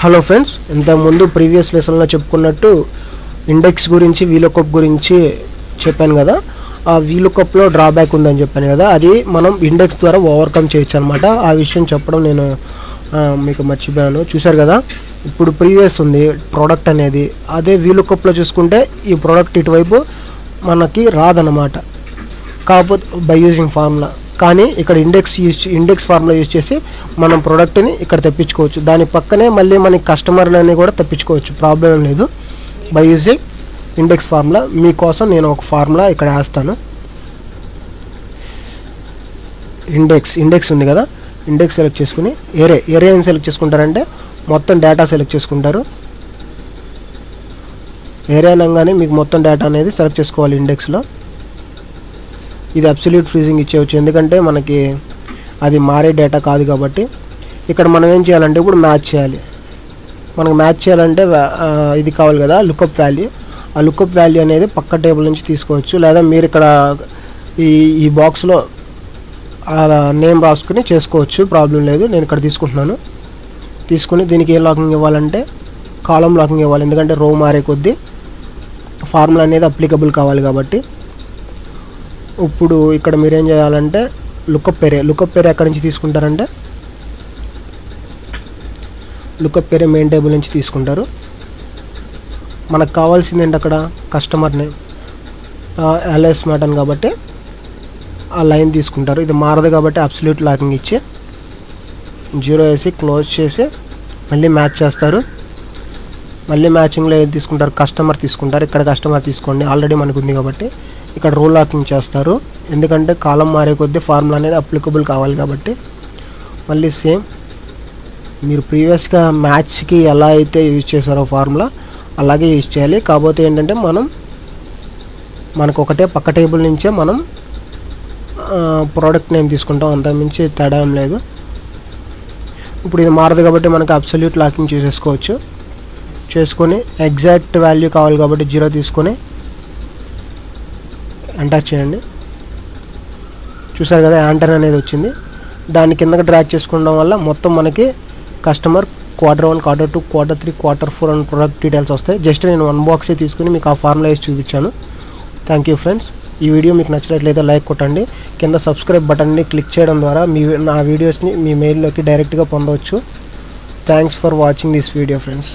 Hello friends, ఇంతకుముందు previous లెసన్లో చెప్పుకున్నట్టు ఇండెక్స్ గురించి వీలుకప్ గురించి చెప్పాను కదా. ఆ వీలుకప్లో డ్రాబ్యాక్ ఉందని చెప్పాను కదా, అది మనం ఇండెక్స్ ద్వారా ఓవర్కమ్ చేయొచ్చు అనమాట. ఆ విషయం చెప్పడం నేను మీకు మర్చిపోయాను. చూశారు కదా, ఇప్పుడు ప్రీవియస్ ఉంది ప్రోడక్ట్ అనేది. అదే వీలుకప్లో చూసుకుంటే ఈ ప్రోడక్ట్ ఇటువైపు మనకి రాదన్నమాట, కాకపోతే బై యూజింగ్ ఫార్ములా. కానీ ఇక్కడ ఇండెక్స్ ఫార్ములా యూజ్ చేసి మనం ప్రోడక్ట్ని ఇక్కడ తెప్పించుకోవచ్చు. దాని పక్కనే మళ్ళీ మనకి కస్టమర్లని కూడా తెప్పించుకోవచ్చు, ప్రాబ్లం లేదు, బై యూజింగ్ ఇండెక్స్ ఫార్ములా. మీకోసం నేను ఒక ఫార్ములా ఇక్కడ వేస్తాను. ఇండెక్స్ ఉంది కదా, ఇండెక్స్ సెలెక్ట్ చేసుకుని ఏరే ఏం సెలెక్ట్ చేసుకుంటారంటే మొత్తం డేటా సెలెక్ట్ చేసుకుంటారు. ఏరే అనగానే మీకు మొత్తం డేటా అనేది సెలెక్ట్ చేసుకోవాలి ఇండెక్స్లో. ఇది అబ్సల్యూట్ ఫ్రీజింగ్ ఇచ్చేయచ్చు, ఎందుకంటే మనకి అది మారే డేటా కాదు కాబట్టి. ఇక్కడ మనం ఏం చేయాలంటే ఇప్పుడు మ్యాచ్ చేయాలి. మనకు మ్యాచ్ చేయాలంటే ఇది కావాలి కదా, లుకప్ వాల్యూ. ఆ లుకప్ వాల్యూ అనేది పక్క టేబుల్ నుంచి తీసుకోవచ్చు, లేదా మీరు ఇక్కడ ఈ బాక్స్లో నేమ్ రాసుకుని చేసుకోవచ్చు, ప్రాబ్లం లేదు. నేను ఇక్కడ తీసుకుని దీనికి ఏ లాకింగ్ ఇవ్వాలంటే కాలం లాకింగ్ ఇవ్వాలి, ఎందుకంటే రో మారే కొద్దీ ఫార్ములా అనేది అప్లికబుల్ కావాలి కాబట్టి. ఇప్పుడు ఇక్కడ మీరేం చేయాలంటే లుకప్ పేరే ఎక్కడి నుంచి తీసుకుంటారంటే లుకప్ పేరే మెయిన్ టేబుల్ నుంచి తీసుకుంటారు. మనకు కావాల్సింది ఏంటి అక్కడ కస్టమర్ నేమ్ ఎల్ఎస్ మ్యాటన్ కాబట్టి ఆ లైన్ తీసుకుంటారు. ఇది మారదు కాబట్టి అబ్సల్యూట్ లాకింగ్ ఇచ్చి 0 వేసి క్లోజ్ చేసి మళ్ళీ మ్యాచ్ చేస్తారు. మళ్ళీ మ్యాచింగ్లో ఏది తీసుకుంటారు, కస్టమర్ తీసుకుంటారు. ఇక్కడ కస్టమర్ తీసుకోండి, ఆల్రెడీ మనకు ఉంది కాబట్టి. ఇక్కడ రో లాకింగ్ చేస్తారు, ఎందుకంటే కాలం మారే కొద్దీ ఫార్ములా అనేది అప్లికబుల్ కావాలి కాబట్టి. మళ్ళీ సేమ్ మీరు ప్రీవియస్గా మ్యాచ్కి ఎలా అయితే యూజ్ చేశారో ఫార్ములా అలాగే యూజ్ చేయాలి. కాకపోతే ఏంటంటే మనకు ఒకటే పక్క టేబుల్ నుంచే మనం ప్రోడక్ట్ నేమ్ తీసుకుంటాం, అంతకుమించి తేడా ఏం లేదు. ఇప్పుడు ఇది మారదు కాబట్టి మనకు అబ్సల్యూట్ లాకింగ్ చేసుకొని ఎగ్జాక్ట్ వాల్యూ కావాలి కాబట్టి 0 తీసుకొని ఎంటర్ చేయండి. చూసారు కదా, యాంటర్ అనేది వచ్చింది. దాని కిందకి డ్రాగ్ చేసుకోవడం వల్ల మొత్తం మనకి customer Q1, Q2, Q3, Q4 అని ప్రొడక్ట్ డీటెయిల్స్ వస్తాయి. జస్ట్ నేను 1 బాక్సే తీసుకుని మీకు ఆ ఫార్ములా వేసి చూపించాను. Thank you friends. ఈ వీడియో మీకు నచ్చినట్లయితే లైక్ కొట్టండి. కింద సబ్స్క్రైబ్ బటన్ని క్లిక్ చేయడం ద్వారా నా వీడియోస్ని మీ మెయిల్లోకి డైరెక్ట్గా పొందవచ్చు. Thanks for watching this video friends.